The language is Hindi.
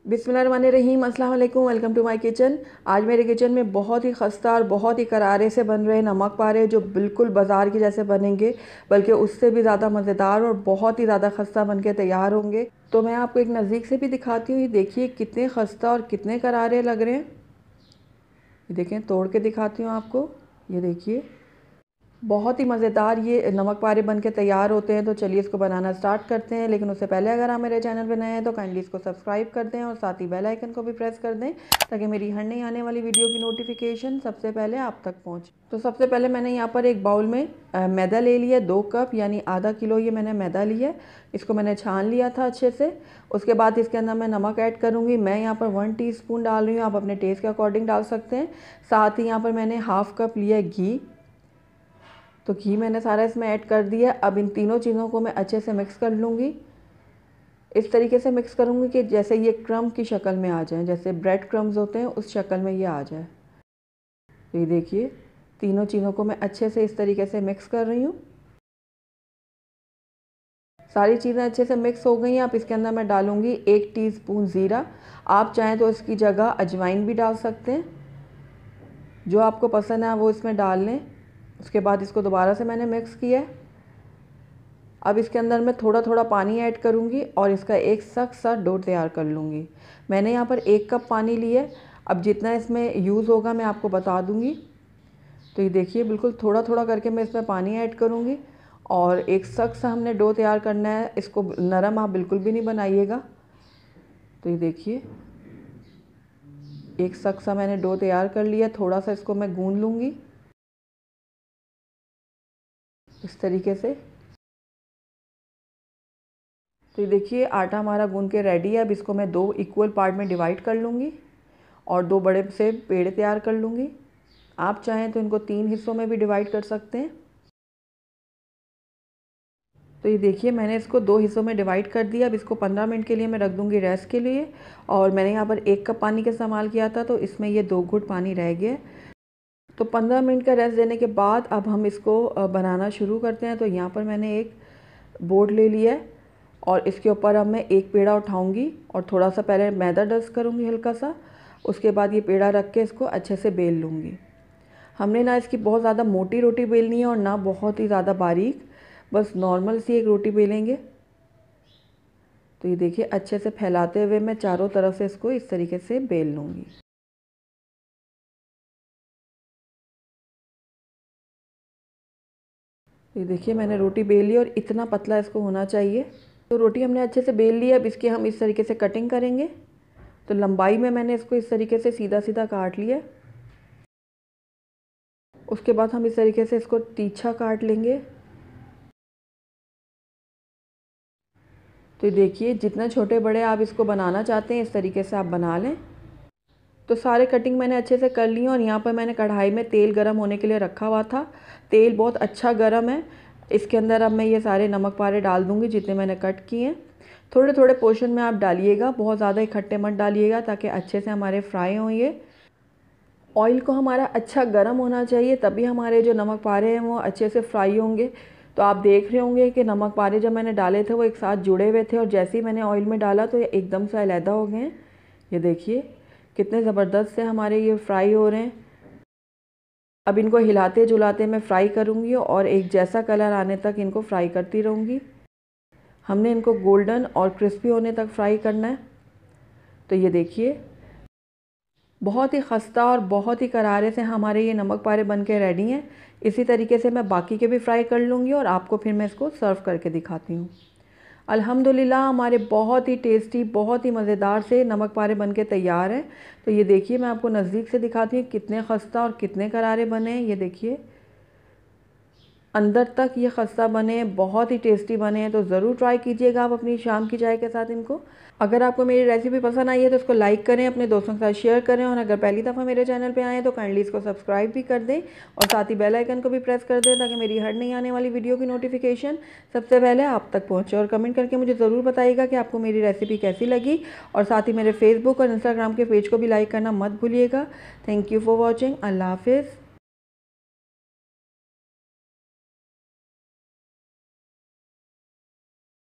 बिस्मिल्लाहिर्रहमानिर्रहीम, अस्सलाम वालेकुम। Welcome to my kitchen. आज मेरे किचन में बहुत ही खस्ता और बहुत ही करारे से बन रहे नमक पारे, जो बिल्कुल बाज़ार के जैसे बनेंगे, बल्कि उससे भी ज़्यादा मज़ेदार और बहुत ही ज़्यादा खस्ता बन के तैयार होंगे। तो मैं आपको एक नज़दीक से भी दिखाती हूँ। ये देखिए कितने खस्ता और कितने करारे लग रहे हैं। ये देखें, तोड़ के दिखाती हूँ आपको। ये देखिए बहुत ही मज़ेदार ये नमक पारे बन के तैयार होते हैं। तो चलिए इसको बनाना स्टार्ट करते हैं। लेकिन उससे पहले अगर आप मेरे चैनल पर नए हैं तो काइंडली इसको सब्सक्राइब कर दें और साथ ही बेल आइकन को भी प्रेस कर दें, ताकि मेरी हर नई आने वाली वीडियो की नोटिफिकेशन सबसे पहले आप तक पहुंचे। तो सबसे पहले मैंने यहाँ पर एक बाउल में मैदा ले लिया, 2 कप यानी आधा किलो ये मैंने मैदा लिया। इसको मैंने छान लिया था अच्छे से। उसके बाद इसके अंदर मैं नमक ऐड करूँगी। मैं यहाँ पर 1 टीस्पून डाल रही हूँ, आप अपने टेस्ट के अकॉर्डिंग डाल सकते हैं। साथ ही यहाँ पर मैंने हाफ़ कप लिया घी। तो घी मैंने सारा इसमें ऐड कर दिया। अब इन तीनों चीज़ों को मैं अच्छे से मिक्स कर लूँगी। इस तरीके से मिक्स करूँगी कि जैसे ये क्रम्ब की शक्ल में आ जाए, जैसे ब्रेड क्रम्ब्स होते हैं उस शक्ल में ये आ जाए। तो ये देखिए तीनों चीज़ों को मैं अच्छे से इस तरीके से मिक्स कर रही हूँ। सारी चीज़ें अच्छे से मिक्स हो गई हैं। अब इसके अंदर मैं डालूँगी 1 टीस्पून ज़ीरा। आप चाहें तो इसकी जगह अजवाइन भी डाल सकते हैं, जो आपको पसंद है वो इसमें डाल लें। उसके बाद इसको दोबारा से मैंने मिक्स किया है। अब इसके अंदर मैं थोड़ा थोड़ा पानी ऐड करूँगी और इसका एक सख्त सा डो तैयार कर लूँगी। मैंने यहाँ पर 1 कप पानी लिया है। अब जितना इसमें यूज़ होगा मैं आपको बता दूँगी। तो ये देखिए बिल्कुल थोड़ा थोड़ा करके मैं इसमें पानी ऐड करूँगी और एक सख्त सा हमने डो तैयार करना है। इसको नरम आप बिल्कुल भी नहीं बनाइएगा। तो ये देखिए एक सख्त सा मैंने डो तैयार कर लिया। थोड़ा सा इसको मैं गूंद लूँगी इस तरीके से। तो ये देखिए आटा हमारा गूंद के रेडी है। अब इसको मैं 2 इक्वल पार्ट में डिवाइड कर लूँगी और 2 बड़े से पेड़ तैयार कर लूँगी। आप चाहें तो इनको 3 हिस्सों में भी डिवाइड कर सकते हैं। तो ये देखिए मैंने इसको 2 हिस्सों में डिवाइड कर दिया। अब इसको 15 मिनट के लिए मैं रख दूँगी रेस्ट के लिए। और मैंने यहाँ पर 1 कप पानी का इस्तेमाल किया था, तो इसमें ये 2 घुट पानी रह गया। तो 15 मिनट का रेस्ट देने के बाद अब हम इसको बनाना शुरू करते हैं। तो यहाँ पर मैंने एक बोर्ड ले लिया है और इसके ऊपर अब मैं एक पेड़ा उठाऊंगी और थोड़ा सा पहले मैदा डस्ट करूंगी हल्का सा। उसके बाद ये पेड़ा रख के इसको अच्छे से बेल लूँगी। हमने ना इसकी बहुत ज़्यादा मोटी रोटी बेलनी है और ना बहुत ही ज़्यादा बारीक, बस नॉर्मल सी एक रोटी बेलेंगे। तो ये देखिए अच्छे से फैलाते हुए मैं चारों तरफ से इसको इस तरीके से बेल लूँगी। ये देखिए मैंने रोटी बेल ली और इतना पतला इसको होना चाहिए। तो रोटी हमने अच्छे से बेल ली। अब इसकी हम इस तरीके से कटिंग करेंगे। तो लंबाई में मैंने इसको इस तरीके से सीधा सीधा काट लिया। उसके बाद हम इस तरीके से इसको तीछा काट लेंगे। तो देखिए जितने छोटे बड़े आप इसको बनाना चाहते हैं इस तरीके से आप बना लें। तो सारे कटिंग मैंने अच्छे से कर ली और यहाँ पर मैंने कढ़ाई में तेल गरम होने के लिए रखा हुआ था। तेल बहुत अच्छा गरम है। इसके अंदर अब मैं ये सारे नमक पारे डाल दूँगी जितने मैंने कट किए हैं। थोड़े थोड़े पोर्शन में आप डालिएगा, बहुत ज़्यादा इकट्ठे मत डालिएगा, ताकि अच्छे से हमारे फ्राई हों। ये ऑयल को हमारा अच्छा गर्म होना चाहिए, तभी हमारे जो नमक पारे हैं वो अच्छे से फ्राई होंगे। तो आप देख रहे होंगे कि नमक पारे जब मैंने डाले थे वो एक साथ जुड़े हुए थे और जैसे ही मैंने ऑयल में डाला तो ये एकदम से अलहदा हो गए हैं। ये देखिए कितने ज़बरदस्त से हमारे ये फ्राई हो रहे हैं। अब इनको हिलाते जुलाते मैं फ्राई करूँगी और एक जैसा कलर आने तक इनको फ्राई करती रहूँगी। हमने इनको गोल्डन और क्रिस्पी होने तक फ्राई करना है। तो ये देखिए बहुत ही खस्ता और बहुत ही करारे से हमारे ये नमक पारे बन के रेडी हैं। इसी तरीके से मैं बाकी के भी फ्राई कर लूँगी और आपको फिर मैं इसको सर्व करके दिखाती हूँ। अल्हम्दुलिल्लाह हमारे बहुत ही टेस्टी, बहुत ही मज़ेदार से नमक पारे बन के तैयार हैं। तो ये देखिए मैं आपको नज़दीक से दिखाती हूँ कितने खस्ता और कितने करारे बने हैं। ये देखिए अंदर तक ये खस्ता बने, बहुत ही टेस्टी बने हैं। तो ज़रूर ट्राई कीजिएगा आप अपनी शाम की चाय के साथ इनको। अगर आपको मेरी रेसिपी पसंद आई है तो इसको लाइक करें, अपने दोस्तों के साथ शेयर करें और अगर पहली दफ़ा मेरे चैनल पे आए हैं तो काइंडली इसको सब्सक्राइब भी कर दें और साथ ही बेल आइकन को भी प्रेस कर दें, ताकि मेरी हर नई आने वाली वीडियो की नोटिफिकेशन सबसे पहले आप तक पहुँचे। और कमेंट करके मुझे ज़रूर बताइएगा कि आपको मेरी रेसिपी कैसी लगी और साथ ही मेरे फेसबुक और इंस्टाग्राम के पेज को भी लाइक करना मत भूलिएगा। Thank you for watching. अल्लाह हाफिज़।